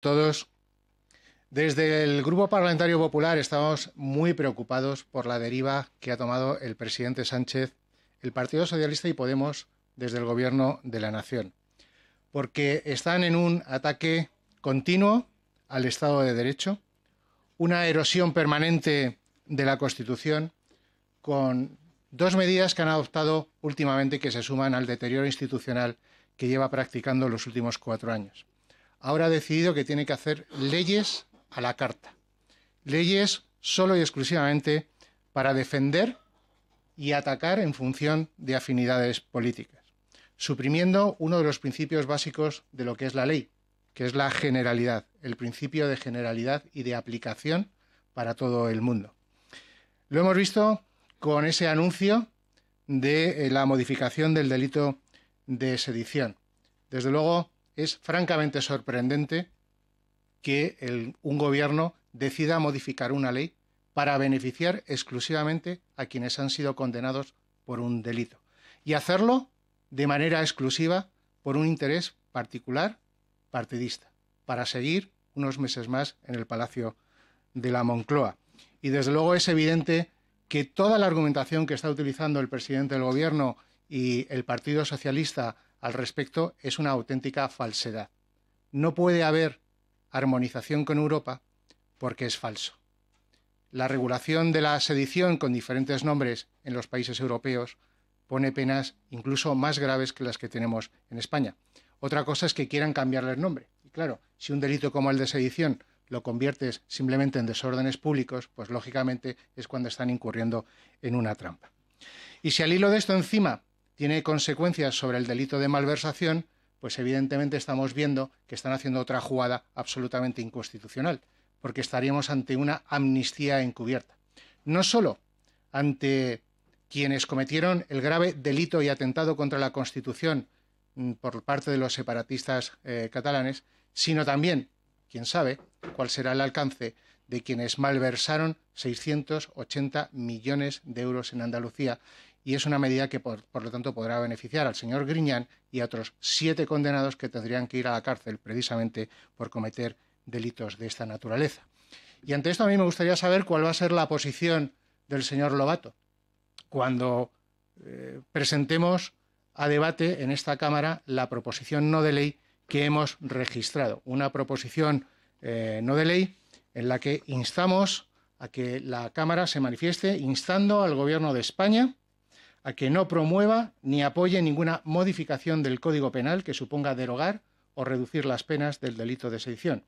Todos, desde el Grupo Parlamentario Popular estamos muy preocupados por la deriva que ha tomado el presidente Sánchez, el Partido Socialista y Podemos desde el Gobierno de la Nación, porque están en un ataque continuo al Estado de Derecho, una erosión permanente de la Constitución, con dos medidas que han adoptado últimamente que se suman al deterioro institucional que lleva practicando los últimos 4 años. Ahora ha decidido que tiene que hacer leyes a la carta, leyes solo y exclusivamente para defender y atacar en función de afinidades políticas, suprimiendo uno de los principios básicos de lo que es la ley, que es la generalidad, el principio de generalidad y de aplicación para todo el mundo. Lo hemos visto con ese anuncio de la modificación del delito de sedición. Desde luego, es francamente sorprendente que un gobierno decida modificar una ley para beneficiar exclusivamente a quienes han sido condenados por un delito y hacerlo de manera exclusiva por un interés particular partidista, para seguir unos meses más en el Palacio de la Moncloa. Y desde luego es evidente que toda la argumentación que está utilizando el presidente del Gobierno y el Partido Socialista al respecto es una auténtica falsedad. No puede haber armonización con Europa porque es falso. La regulación de la sedición con diferentes nombres en los países europeos pone penas incluso más graves que las que tenemos en España. Otra cosa es que quieran cambiarle el nombre. Y claro, si un delito como el de sedición lo conviertes simplemente en desórdenes públicos, pues lógicamente es cuando están incurriendo en una trampa. Y si al hilo de esto encima tiene consecuencias sobre el delito de malversación, pues evidentemente estamos viendo que están haciendo otra jugada absolutamente inconstitucional, porque estaríamos ante una amnistía encubierta. No solo ante quienes cometieron el grave delito y atentado contra la Constitución por parte de los separatistas catalanes, sino también, quién sabe, cuál será el alcance de quienes malversaron 680 millones de euros en Andalucía, y es una medida que, por lo tanto, podrá beneficiar al señor Griñán y a otros 7 condenados que tendrían que ir a la cárcel precisamente por cometer delitos de esta naturaleza. Y ante esto a mí me gustaría saber cuál va a ser la posición del señor Lobato cuando presentemos a debate en esta Cámara la proposición no de ley que hemos registrado. Una proposición no de ley en la que instamos a que la Cámara se manifieste instando al Gobierno de España a que no promueva ni apoye ninguna modificación del Código Penal que suponga derogar o reducir las penas del delito de sedición.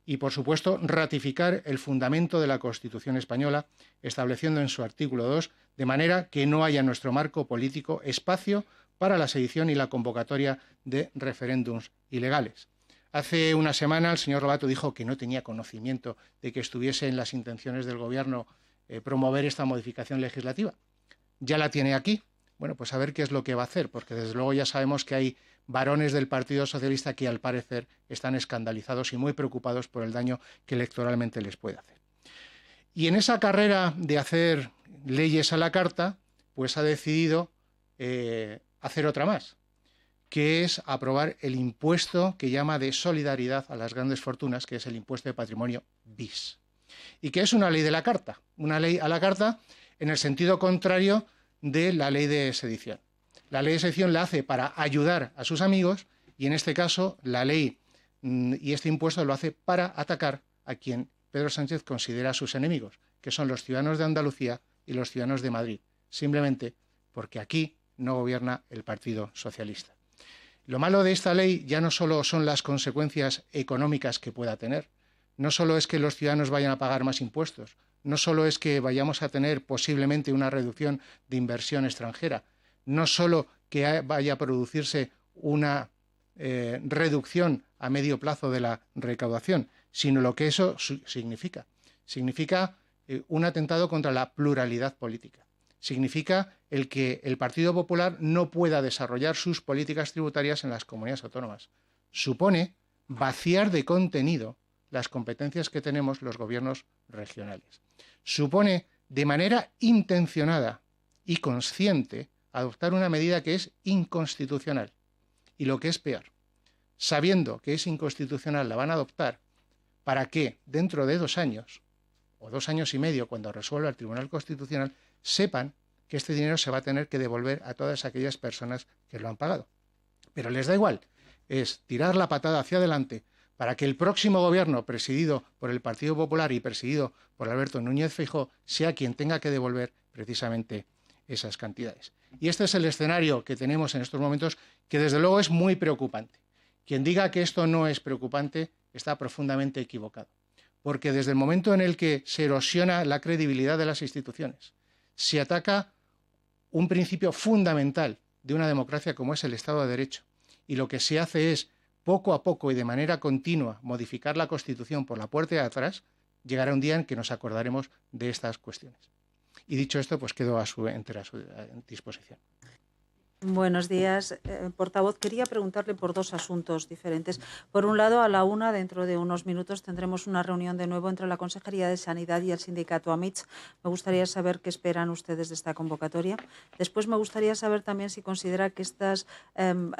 Y, por supuesto, ratificar el fundamento de la Constitución española, estableciendo en su artículo 2, de manera que no haya en nuestro marco político espacio para la sedición y la convocatoria de referéndums ilegales. Hace una semana el señor Lobato dijo que no tenía conocimiento de que estuviese en las intenciones del Gobierno promover esta modificación legislativa. Ya la tiene aquí. Bueno, pues a ver qué es lo que va a hacer, porque desde luego ya sabemos que hay varones del Partido Socialista que al parecer están escandalizados y muy preocupados por el daño que electoralmente les puede hacer. Y en esa carrera de hacer leyes a la carta, pues ha decidido hacer otra más, que es aprobar el impuesto que llama de solidaridad a las grandes fortunas, que es el impuesto de patrimonio bis. Y que es una ley de la carta, una ley a la carta en el sentido contrario de la ley de sedición. La ley de sedición la hace para ayudar a sus amigos y en este caso la ley y este impuesto lo hace para atacar a quien Pedro Sánchez considera sus enemigos, que son los ciudadanos de Andalucía y los ciudadanos de Madrid, simplemente porque aquí no gobierna el Partido Socialista. Lo malo de esta ley ya no solo son las consecuencias económicas que pueda tener, no solo es que los ciudadanos vayan a pagar más impuestos, no solo es que vayamos a tener posiblemente una reducción de inversión extranjera, no solo que vaya a producirse una reducción a medio plazo de la recaudación, sino lo que eso significa. Significa un atentado contra la pluralidad política. Significa el que el Partido Popular no pueda desarrollar sus políticas tributarias en las comunidades autónomas. Supone vaciar de contenido las competencias que tenemos los gobiernos regionales. Supone de manera intencionada y consciente adoptar una medida que es inconstitucional. Y lo que es peor, sabiendo que es inconstitucional, la van a adoptar para que dentro de 2 años o 2 años y medio, cuando resuelva el Tribunal Constitucional, sepan que este dinero se va a tener que devolver a todas aquellas personas que lo han pagado. Pero les da igual, es tirar la patada hacia adelante para que el próximo gobierno, presidido por el Partido Popular y presidido por Alberto Núñez Feijóo, sea quien tenga que devolver precisamente esas cantidades. Y este es el escenario que tenemos en estos momentos, que desde luego es muy preocupante. Quien diga que esto no es preocupante está profundamente equivocado, porque desde el momento en el que se erosiona la credibilidad de las instituciones, se ataca un principio fundamental de una democracia como es el Estado de Derecho, y lo que se hace es, poco a poco y de manera continua, modificar la Constitución por la puerta de atrás, llegará un día en que nos acordaremos de estas cuestiones. Y dicho esto, pues quedo a su entera disposición. Buenos días, portavoz. Quería preguntarle por 2 asuntos diferentes. Por un lado, a la 1, dentro de unos minutos, tendremos una reunión de nuevo entre la Consejería de Sanidad y el sindicato AMITS. Me gustaría saber qué esperan ustedes de esta convocatoria. Después, me gustaría saber también si considera que estas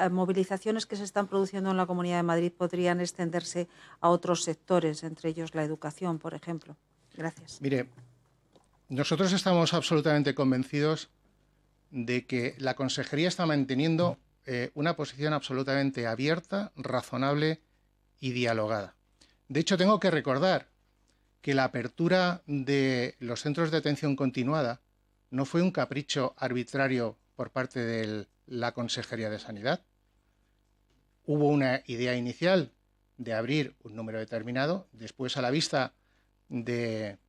movilizaciones que se están produciendo en la Comunidad de Madrid podrían extenderse a otros sectores, entre ellos la educación, por ejemplo. Gracias. Mire, nosotros estamos absolutamente convencidos de que la Consejería está manteniendo una posición absolutamente abierta, razonable y dialogada. De hecho, tengo que recordar que la apertura de los centros de atención continuada no fue un capricho arbitrario por parte de la Consejería de Sanidad. Hubo una idea inicial de abrir un número determinado, después, a la vista de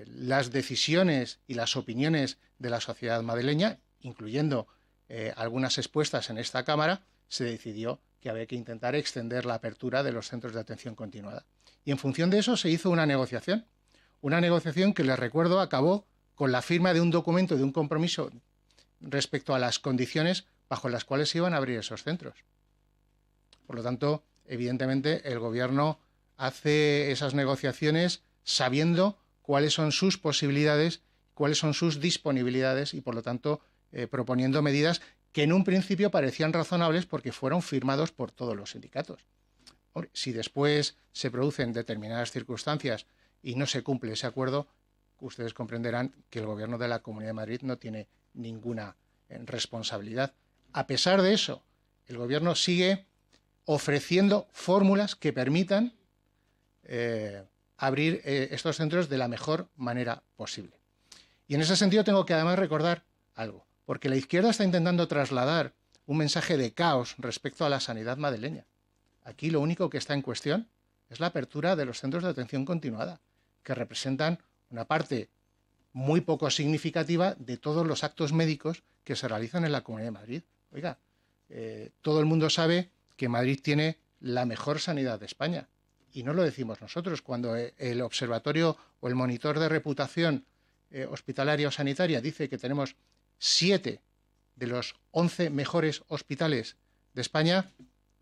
las decisiones y las opiniones de la sociedad madrileña, incluyendo algunas expuestas en esta Cámara, se decidió que había que intentar extender la apertura de los centros de atención continuada. Y en función de eso se hizo una negociación que, les recuerdo, acabó con la firma de un documento, de un compromiso respecto a las condiciones bajo las cuales se iban a abrir esos centros. Por lo tanto, evidentemente, el Gobierno hace esas negociaciones sabiendo cuáles son sus posibilidades, cuáles son sus disponibilidades y, por lo tanto, proponiendo medidas que en un principio parecían razonables porque fueron firmados por todos los sindicatos. Si después se producen determinadas circunstancias y no se cumple ese acuerdo, ustedes comprenderán que el Gobierno de la Comunidad de Madrid no tiene ninguna responsabilidad. A pesar de eso, el Gobierno sigue ofreciendo fórmulas que permitan abrir estos centros de la mejor manera posible. Y en ese sentido tengo que además recordar algo, porque la izquierda está intentando trasladar un mensaje de caos respecto a la sanidad madrileña. Aquí lo único que está en cuestión es la apertura de los centros de atención continuada, que representan una parte muy poco significativa de todos los actos médicos que se realizan en la Comunidad de Madrid. Oiga, todo el mundo sabe que Madrid tiene la mejor sanidad de España. Y no lo decimos nosotros. Cuando el observatorio o el monitor de reputación hospitalaria o sanitaria dice que tenemos 7 de los 11 mejores hospitales de España,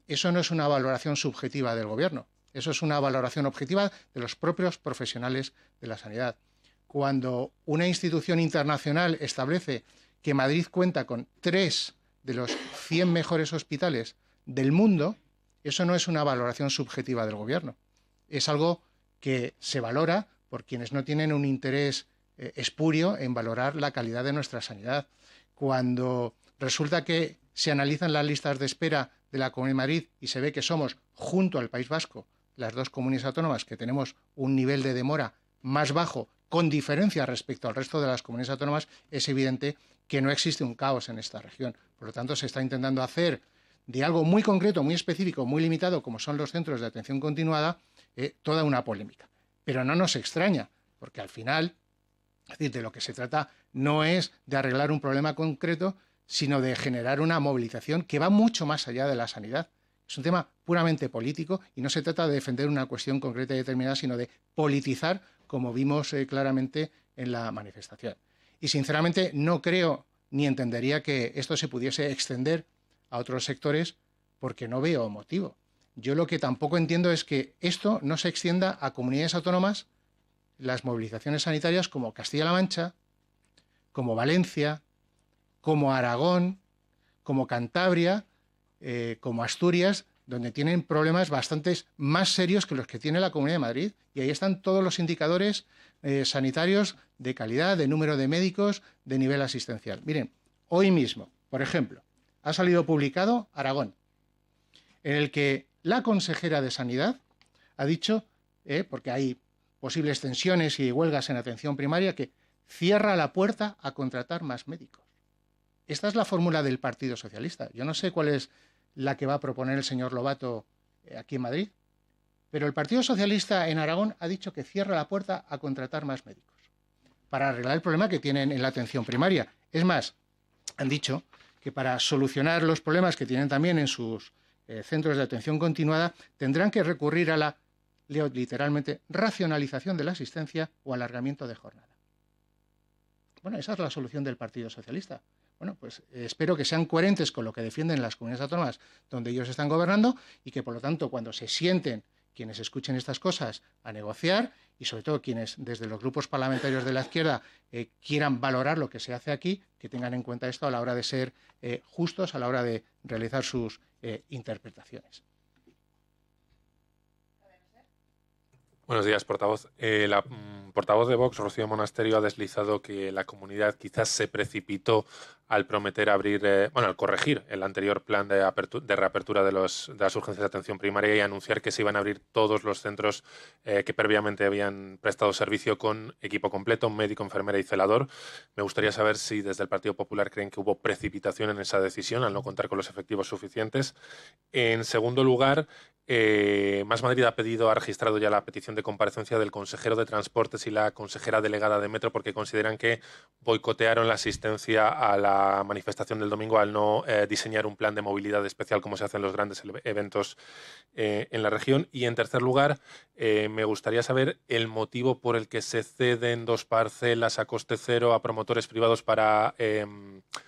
eso no es una valoración subjetiva del Gobierno. Eso es una valoración objetiva de los propios profesionales de la sanidad. Cuando una institución internacional establece que Madrid cuenta con 3 de los 100 mejores hospitales del mundo, eso no es una valoración subjetiva del Gobierno. Es algo que se valora por quienes no tienen un interés espurio en valorar la calidad de nuestra sanidad. Cuando resulta que se analizan las listas de espera de la Comunidad de Madrid y se ve que somos, junto al País Vasco, las 2 comunidades autónomas que tenemos un nivel de demora más bajo, con diferencia respecto al resto de las comunidades autónomas, es evidente que no existe un caos en esta región. Por lo tanto, se está intentando hacer de algo muy concreto, muy específico, muy limitado, como son los centros de atención continuada, toda una polémica. Pero no nos extraña, porque al final, es decir, de lo que se trata no es de arreglar un problema concreto, sino de generar una movilización que va mucho más allá de la sanidad. Es un tema puramente político y no se trata de defender una cuestión concreta y determinada, sino de politizar, como vimos claramente en la manifestación. Y sinceramente no creo ni entendería que esto se pudiese extender a otros sectores porque no veo motivo. Yo lo que tampoco entiendo es que esto no se extienda a comunidades autónomas, las movilizaciones sanitarias como Castilla-La Mancha, como Valencia, como Aragón, como Cantabria, como Asturias, donde tienen problemas bastante más serios que los que tiene la Comunidad de Madrid. Y ahí están todos los indicadores sanitarios de calidad, de número de médicos, de nivel asistencial. Miren, hoy mismo, por ejemplo, ha salido publicado Aragón, en el que la consejera de Sanidad ha dicho, porque hay posibles tensiones y huelgas en atención primaria, que cierra la puerta a contratar más médicos. Esta es la fórmula del Partido Socialista. Yo no sé cuál es la que va a proponer el señor Lobato aquí en Madrid, pero el Partido Socialista en Aragón ha dicho que cierra la puerta a contratar más médicos para arreglar el problema que tienen en la atención primaria. Es más, han dicho que para solucionar los problemas que tienen también en sus centros de atención continuada tendrán que recurrir a la, leo literalmente, racionalización de la asistencia o alargamiento de jornada. Bueno, esa es la solución del Partido Socialista. Bueno, pues espero que sean coherentes con lo que defienden las comunidades autónomas donde ellos están gobernando y que, por lo tanto, cuando se sienten quienes escuchen estas cosas a negociar y, sobre todo, quienes desde los grupos parlamentarios de la izquierda quieran valorar lo que se hace aquí, que tengan en cuenta esto a la hora de ser justos, a la hora de realizar sus interpretaciones. Buenos días, portavoz. La portavoz de Vox, Rocío Monasterio, ha deslizado que la comunidad quizás se precipitó al prometer abrir, al corregir el anterior plan de reapertura de las urgencias de atención primaria y anunciar que se iban a abrir todos los centros que previamente habían prestado servicio con equipo completo, médico, enfermera y celador. Me gustaría saber si desde el Partido Popular creen que hubo precipitación en esa decisión al no contar con los efectivos suficientes. En segundo lugar, Más Madrid ha registrado ya la petición de comparecencia del consejero de Transportes y la consejera delegada de Metro porque consideran que boicotearon la asistencia a la manifestación del domingo al no diseñar un plan de movilidad especial como se hace en los grandes eventos en la región. Y en tercer lugar, me gustaría saber el motivo por el que se ceden 2 parcelas a coste cero a promotores privados para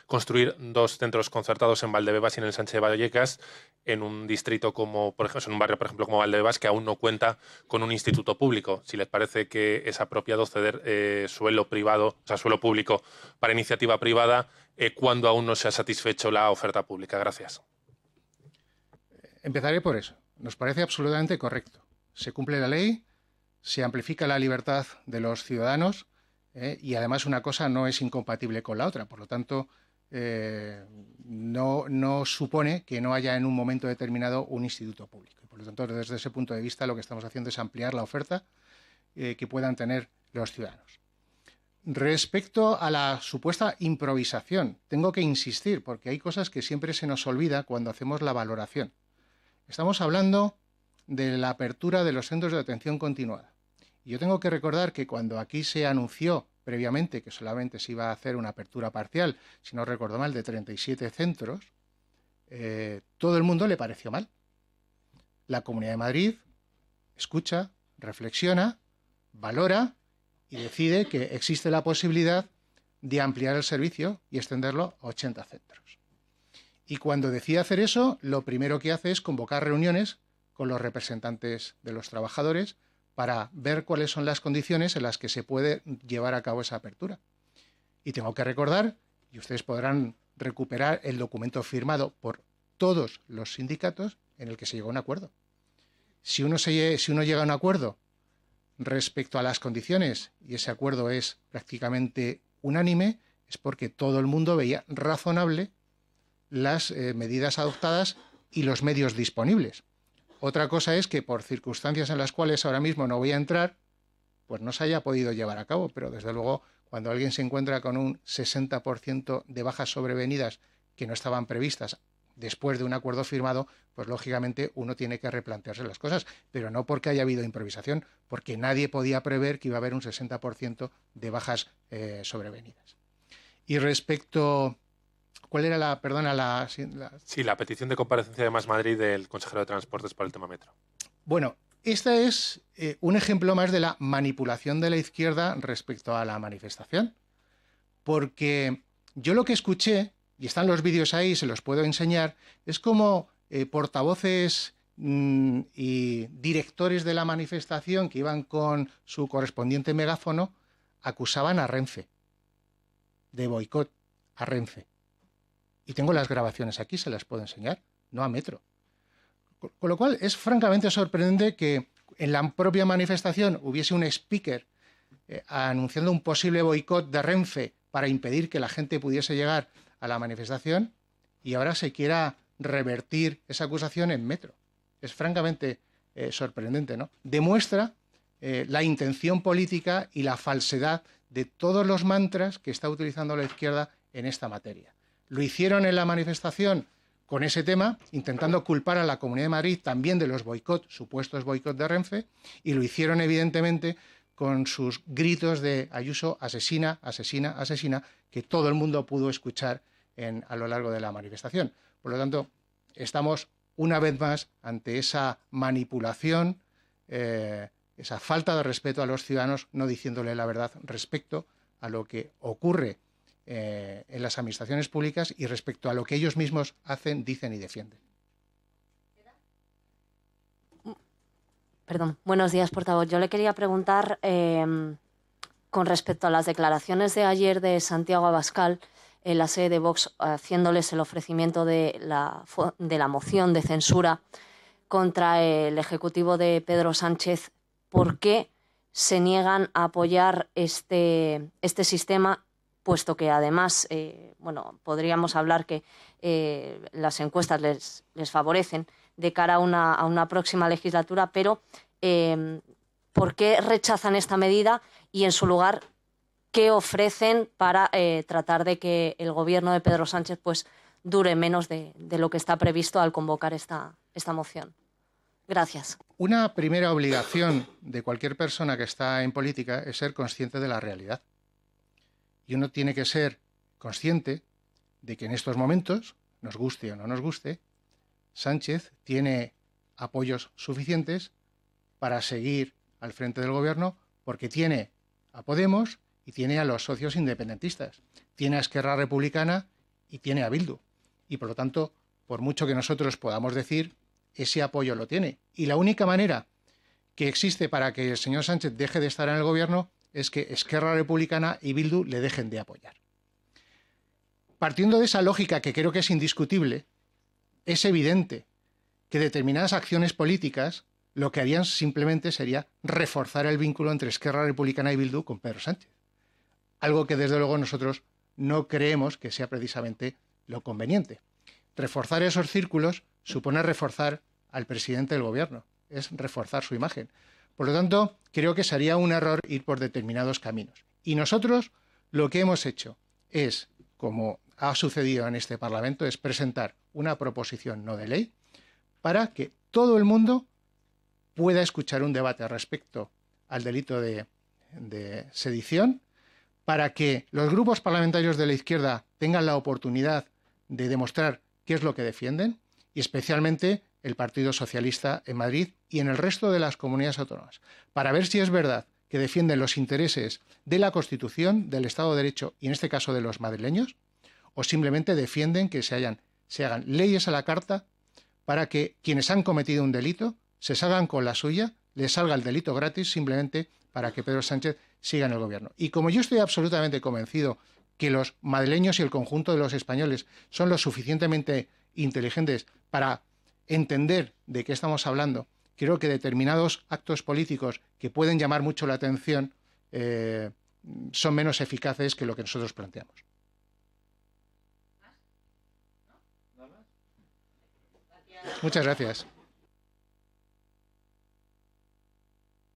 construir 2 centros concertados en Valdebebas y en el Sánchez de Vallecas, en un distrito como, por ejemplo, en un barrio, por ejemplo, como Valdebebas, que aún no cuenta con un instituto público. Si les parece que es apropiado ceder suelo privado, o sea, suelo público para iniciativa privada, cuando aún no se ha satisfecho la oferta pública. Gracias. Empezaré por eso. Nos parece absolutamente correcto. Se cumple la ley, se amplifica la libertad de los ciudadanos y además una cosa no es incompatible con la otra. Por lo tanto, no supone que no haya en un momento determinado un instituto público. Por lo tanto, desde ese punto de vista, lo que estamos haciendo es ampliar la oferta que puedan tener los ciudadanos. Respecto a la supuesta improvisación, tengo que insistir, porque hay cosas que siempre se nos olvida cuando hacemos la valoración. Estamos hablando de la apertura de los centros de atención continuada. Y yo tengo que recordar que cuando aquí se anunció previamente que solamente se iba a hacer una apertura parcial, si no recuerdo mal, de 37 centros, todo el mundo le pareció mal. La Comunidad de Madrid escucha, reflexiona, valora y decide que existe la posibilidad de ampliar el servicio y extenderlo a 80 centros. Y cuando decide hacer eso, lo primero que hace es convocar reuniones con los representantes de los trabajadores para ver cuáles son las condiciones en las que se puede llevar a cabo esa apertura. Y tengo que recordar, y ustedes podrán recuperar el documento firmado por todos los sindicatos en el que se llegó a un acuerdo. Si uno llega a un acuerdo respecto a las condiciones, y ese acuerdo es prácticamente unánime, es porque todo el mundo veía razonable las medidas adoptadas y los medios disponibles. Otra cosa es que por circunstancias en las cuales ahora mismo no voy a entrar, pues no se haya podido llevar a cabo, pero desde luego cuando alguien se encuentra con un 60% de bajas sobrevenidas que no estaban previstas después de un acuerdo firmado, pues lógicamente uno tiene que replantearse las cosas, pero no porque haya habido improvisación, porque nadie podía prever que iba a haber un 60% de bajas sobrevenidas. Y respecto... ¿Cuál era la, perdona, Sí, la petición de comparecencia de Más Madrid del consejero de Transportes por el tema Metro. Bueno, este es un ejemplo más de la manipulación de la izquierda respecto a la manifestación, porque yo lo que escuché, y están los vídeos ahí, se los puedo enseñar, es como portavoces y directores de la manifestación que iban con su correspondiente megáfono acusaban a Renfe de boicot a Renfe. Y tengo las grabaciones aquí, se las puedo enseñar, no a Metro. Con lo cual es francamente sorprendente que en la propia manifestación hubiese un speaker anunciando un posible boicot de Renfe para impedir que la gente pudiese llegar a la manifestación y ahora se quiera revertir esa acusación en Metro. Es francamente sorprendente, ¿no? Demuestra la intención política y la falsedad de todos los mantras que está utilizando la izquierda en esta materia. Lo hicieron en la manifestación con ese tema, intentando culpar a la Comunidad de Madrid también de los supuestos boicots de Renfe, y lo hicieron evidentemente con sus gritos de Ayuso asesina, asesina, asesina, que todo el mundo pudo escuchar a lo largo de la manifestación. Por lo tanto, estamos una vez más ante esa manipulación, esa falta de respeto a los ciudadanos, no diciéndole la verdad respecto a lo que ocurre en las administraciones públicas y respecto a lo que ellos mismos hacen, dicen y defienden. Perdón, buenos días, portavoz. Yo le quería preguntar con respecto a las declaraciones de ayer de Santiago Abascal en la sede de Vox, haciéndoles el ofrecimiento de la moción de censura contra el Ejecutivo de Pedro Sánchez. ¿Por qué se niegan a apoyar este sistema? Puesto que además, podríamos hablar que las encuestas les favorecen de cara a una próxima legislatura, pero ¿por qué rechazan esta medida y, en su lugar, qué ofrecen para tratar de que el gobierno de Pedro Sánchez dure menos de lo que está previsto al convocar esta moción? Gracias. Una primera obligación de cualquier persona que está en política es ser consciente de la realidad. Y uno tiene que ser consciente de que en estos momentos, nos guste o no nos guste, Sánchez tiene apoyos suficientes para seguir al frente del gobierno, porque tiene a Podemos y tiene a los socios independentistas, tiene a Esquerra Republicana y tiene a Bildu. Y por lo tanto, por mucho que nosotros podamos decir, ese apoyo lo tiene. Y la única manera que existe para que el señor Sánchez deje de estar en el gobierno es que Esquerra Republicana y Bildu le dejen de apoyar. Partiendo de esa lógica, que creo que es indiscutible, es evidente que determinadas acciones políticas lo que harían simplemente sería reforzar el vínculo entre Esquerra Republicana y Bildu con Pedro Sánchez. Algo que desde luego nosotros no creemos que sea precisamente lo conveniente. Reforzar esos círculos supone reforzar al presidente del gobierno, es reforzar su imagen. Por lo tanto, creo que sería un error ir por determinados caminos. Y nosotros lo que hemos hecho es, como ha sucedido en este Parlamento, es presentar una proposición no de ley para que todo el mundo pueda escuchar un debate respecto al delito de sedición, para que los grupos parlamentarios de la izquierda tengan la oportunidad de demostrar qué es lo que defienden, y especialmente el Partido Socialista en Madrid y en el resto de las comunidades autónomas, para ver si es verdad que defienden los intereses de la Constitución, del Estado de Derecho y en este caso de los madrileños, o simplemente defienden que se hagan leyes a la carta para que quienes han cometido un delito se salgan con la suya, les salga el delito gratis simplemente para que Pedro Sánchez siga en el gobierno. Y como yo estoy absolutamente convencido que los madrileños y el conjunto de los españoles son lo suficientemente inteligentes para entender de qué estamos hablando, creo que determinados actos políticos que pueden llamar mucho la atención son menos eficaces que lo que nosotros planteamos. Muchas gracias.